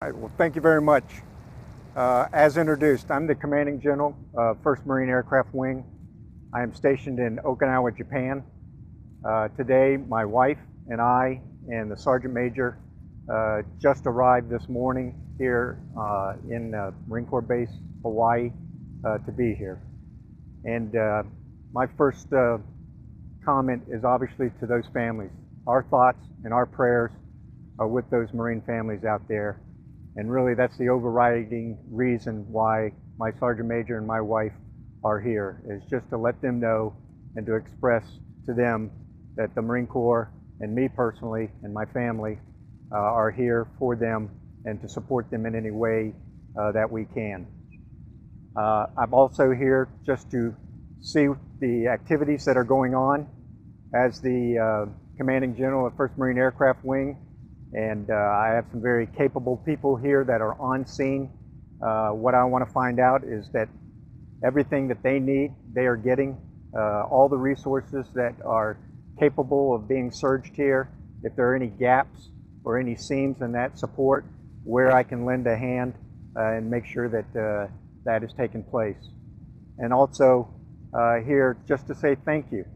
All right, well, thank you very much. As introduced, I'm the Commanding General of 1st Marine Aircraft Wing. I am stationed in Okinawa, Japan. Today, my wife and I and the Sergeant Major just arrived this morning here in Marine Corps Base, Hawaii, to be here. And my first comment is obviously to those families. Our thoughts and our prayers are with those Marine families out there. And really, that's the overriding reason why my Sergeant Major and my wife are here, is just to let them know and to express to them that the Marine Corps and me personally and my family are here for them and to support them in any way that we can. I'm also here just to see the activities that are going on as the Commanding General of 1st Marine Aircraft Wing. And I have some very capable people here that are on scene. What I want to find out is that everything that they need, they are getting. All the resources that are capable of being surged here. If there are any gaps or any seams in that support, where I can lend a hand and make sure that that is taking place. And also here just to say thank you,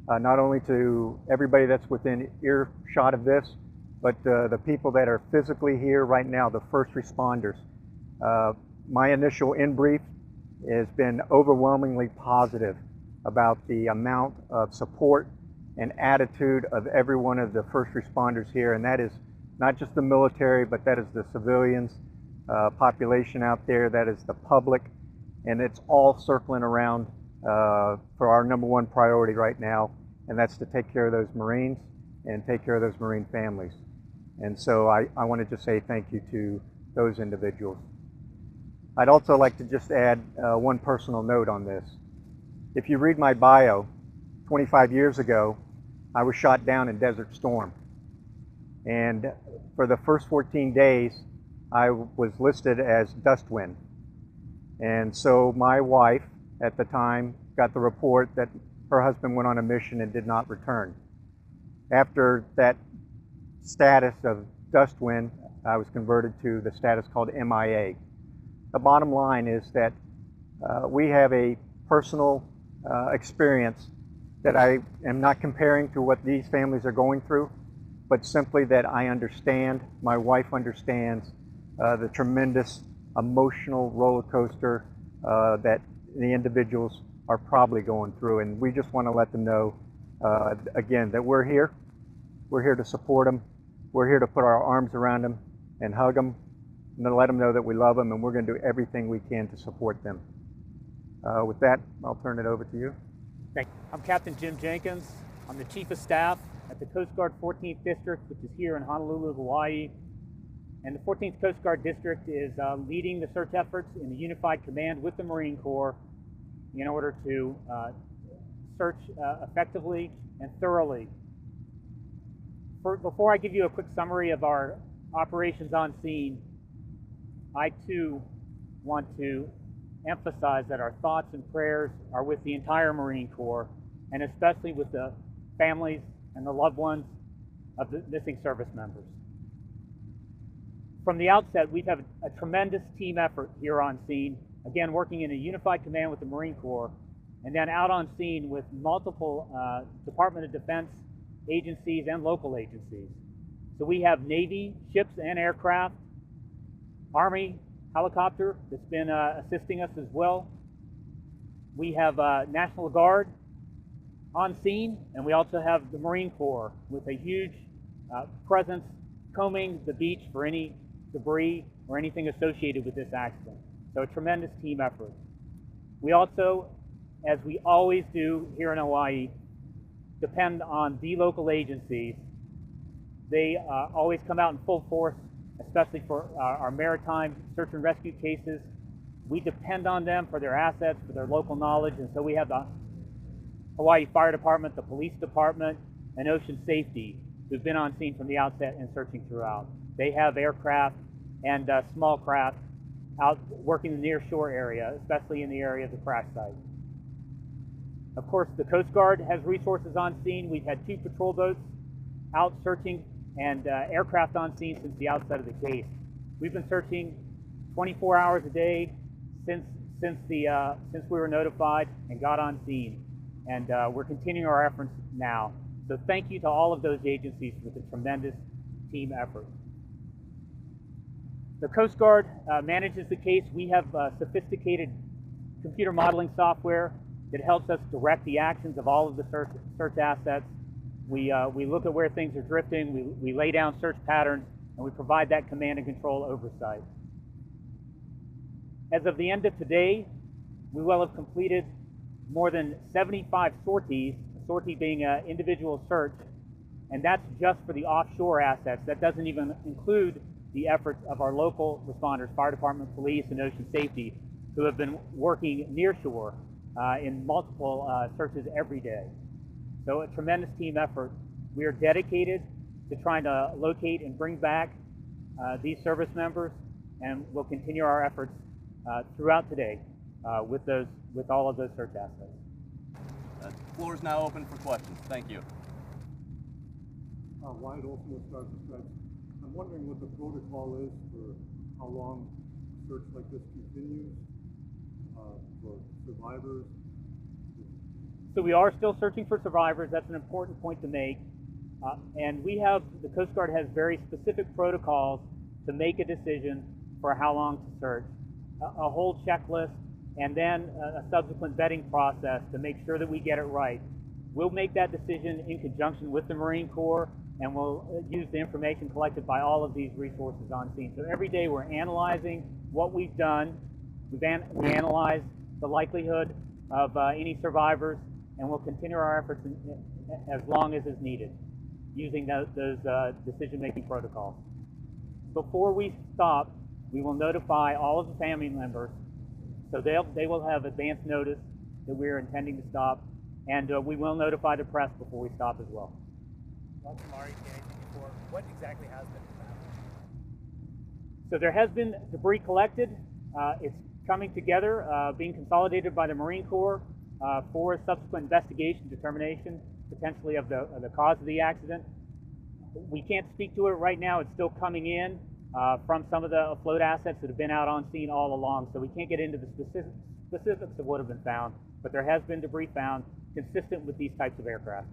not only to everybody that's within earshot of this, but the people that are physically here right now, the first responders. My initial in-brief has been overwhelmingly positive about the amount of support and attitude of every one of the first responders here, and that is not just the military, but that is the civilians population out there, that is the public, and it's all circling around for our #1 priority right now, and that's to take care of those Marines and take care of those Marine families. And so I want to just say thank you to those individuals. I'd also like to just add one personal note on this. If you read my bio, 25 years ago, I was shot down in Desert Storm. And for the first 14 days, I was listed as dust wind. And so my wife at the time got the report that her husband went on a mission and did not return. After that status of dust wind, I was converted to the status called MIA. The bottom line is that we have a personal experience that I am not comparing to what these families are going through, but simply that I understand, my wife understands the tremendous emotional roller coaster that the individuals are probably going through. And we just want to let them know, again, that we're here. We're here to support them. We're here to put our arms around them and hug them and to let them know that we love them, and we're going to do everything we can to support them. With that, I'll turn it over to you. Thank you. I'm Captain Jim Jenkins. I'm the Chief of Staff at the Coast Guard 14th District, which is here in Honolulu, Hawaii. And the 14th Coast Guard District is leading the search efforts in the Unified Command with the Marine Corps in order to search effectively and thoroughly. Before I give you a quick summary of our operations on scene, I too want to emphasize that our thoughts and prayers are with the entire Marine Corps, and especially with the families and the loved ones of the missing service members. From the outset, we've had a tremendous team effort here on scene, again working in a unified command with the Marine Corps, and then out on scene with multiple Department of Defense agencies and local agencies. So we have Navy ships and aircraft, Army helicopter that's been assisting us as well. We have National Guard on scene, and we also have the Marine Corps with a huge presence combing the beach for any debris or anything associated with this accident. So a tremendous team effort. We also, as we always do here in Hawaii, depend on the local agencies. They always come out in full force, especially for our maritime search and rescue cases. We depend on them for their assets, for their local knowledge, and so we have the Hawaii Fire Department, the Police Department, and Ocean Safety, who've been on scene from the outset and searching throughout. They have aircraft and small craft out working in the near shore area, especially in the area of the crash site. Of course, the Coast Guard has resources on scene. We've had 2 patrol boats out searching and aircraft on scene since the outset of the case. We've been searching 24 hours a day since we were notified and got on scene, and we're continuing our efforts now. So thank you to all of those agencies for the tremendous team effort. The Coast Guard manages the case. We have sophisticated computer modeling software that helps us direct the actions of all of the search assets. We look at where things are drifting, we lay down search patterns, and we provide that command and control oversight. As of the end of today, we will have completed more than 75 sorties, a sortie being an individual search, and that's just for the offshore assets. That doesn't even include the efforts of our local responders, fire department, police, and ocean safety, who have been working near shore in multiple searches every day. So a tremendous team effort. We are dedicated to trying to locate and bring back these service members, and we'll continue our efforts throughout today with all of those search assets. The floor is now open for questions. Thank you. Wyatt Olson with Stars Defense. I'm wondering what the protocol is for how long a search like this continues for survivors. So we are still searching for survivors. That's an important point to make. And the Coast Guard has very specific protocols to make a decision for how long to search. A whole checklist, and then a subsequent vetting process to make sure that we get it right. We'll make that decision in conjunction with the Marine Corps, and we'll use the information collected by all of these resources on scene. So every day we're analyzing what we've done. We analyze the likelihood of any survivors, and we'll continue our efforts as long as is needed, using those decision-making protocols. Before we stop, we will notify all of the family members, so they will have advance notice that we're intending to stop, and we will notify the press before we stop as well. What exactly has been found? So there has been debris collected. It's coming together, being consolidated by the Marine Corps for a subsequent investigation, determination, potentially of the cause of the accident. We can't speak to it right now. It's still coming in from some of the afloat assets that have been out on scene all along, so we can't get into the specifics of what have been found, but there has been debris found consistent with these types of aircraft.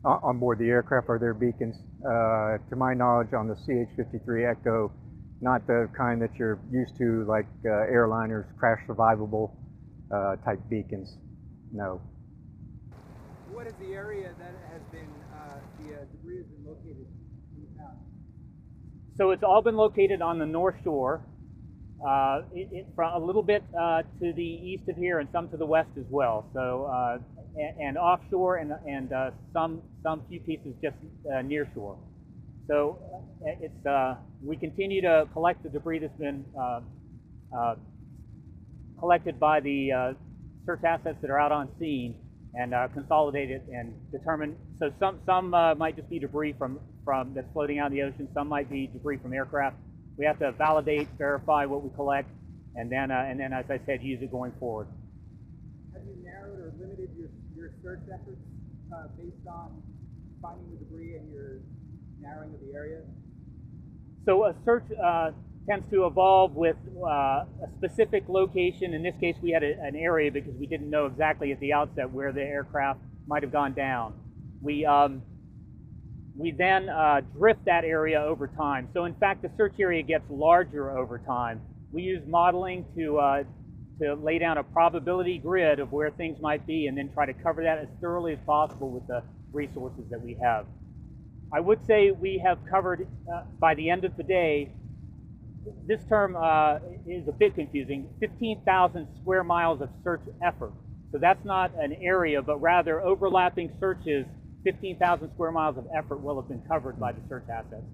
On board the aircraft, are there beacons? To my knowledge, on the CH-53 Echo, not the kind that you're used to, like airliners, crash survivable type beacons. No. What is the area that has been, the debris has been located in the town? So it's all been located on the North Shore, from a little bit to the east of here and some to the west as well. So and offshore and some few pieces just near shore. So we continue to collect the debris that's been collected by the search assets that are out on scene, and consolidate it and determine. So some might just be debris from that's floating out in the ocean. Some might be debris from aircraft. We have to validate, verify what we collect, and then as I said, use it going forward. Have you narrowed or limited your search efforts based on finding the debris and your narrowing of the area? So a search tends to evolve with a specific location. In this case, we had an area because we didn't know exactly at the outset where the aircraft might have gone down. We then drift that area over time. So in fact, the search area gets larger over time. We use modeling to lay down a probability grid of where things might be, and then try to cover that as thoroughly as possible with the resources that we have. I would say we have covered, by the end of the day, this term is a bit confusing, 15,000 square miles of search effort. So that's not an area, but rather overlapping searches. 15,000 square miles of effort will have been covered by the search assets.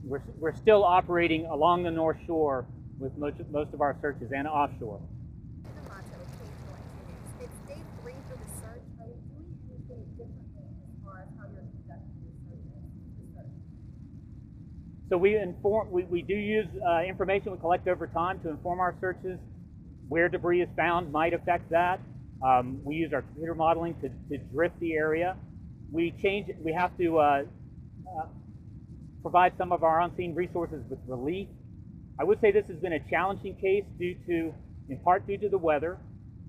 We're still operating along the North Shore with most of our searches, and offshore. It's day 3 for the search. Are you doing anything differently as far as how you're conducting the search? So we do use information we collect over time to inform our searches. Where debris is found might affect that. We use our computer modeling to drift the area. We have to provide some of our on-scene resources with relief. I would say this has been a challenging case in part due to the weather.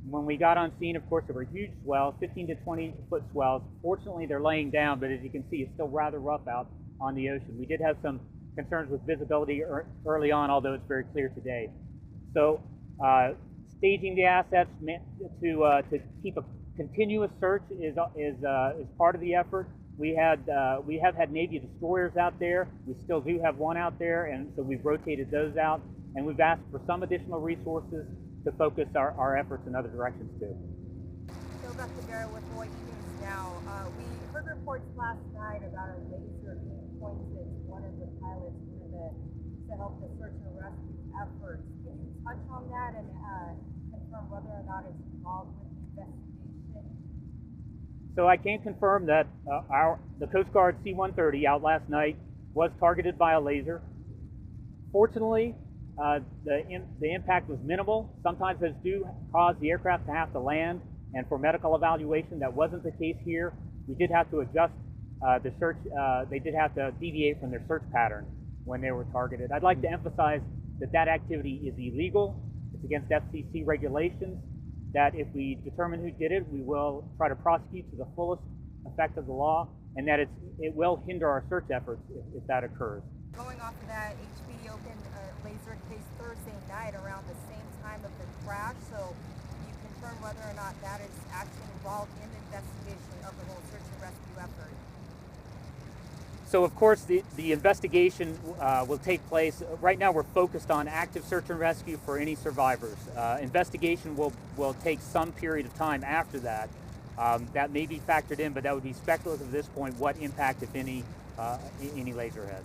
When we got on scene, of course, there were huge swells, 15 to 20 foot swells. Fortunately, they're laying down, but as you can see, it's still rather rough out on the ocean. We did have some concerns with visibility early on, although it's very clear today. So staging the assets to keep a continuous search is part of the effort. We have had Navy destroyers out there. We still do have one out there, and so we've rotated those out, and we've asked for some additional resources to focus our efforts in other directions too. So Dr. Garrett, with Hawaii News now, we heard reports last night about a laser being pointed to one of the pilots to help the search and rescue efforts. Can you touch on that and confirm whether or not it's involved with the investigation? So I can confirm that the Coast Guard C-130 out last night was targeted by a laser. Fortunately, the impact was minimal. Sometimes those do cause the aircraft to have to land, and for medical evaluation, that wasn't the case here. We did have to adjust the search. They did have to deviate from their search pattern when they were targeted. I'd like to emphasize that activity is illegal. It's against FCC regulations, that if we determine who did it, we will try to prosecute to the fullest effect of the law, and that it will hinder our search efforts if that occurs. Going off of that, HB opened a laser case Thursday night around the same time of the crash, so you confirm whether or not that is actually involved in the investigation of the whole search and rescue effort. So of course the investigation will take place. Right now we're focused on active search and rescue for any survivors. Investigation will take some period of time after that. That may be factored in, but that would be speculative at this point what impact, if any laser had.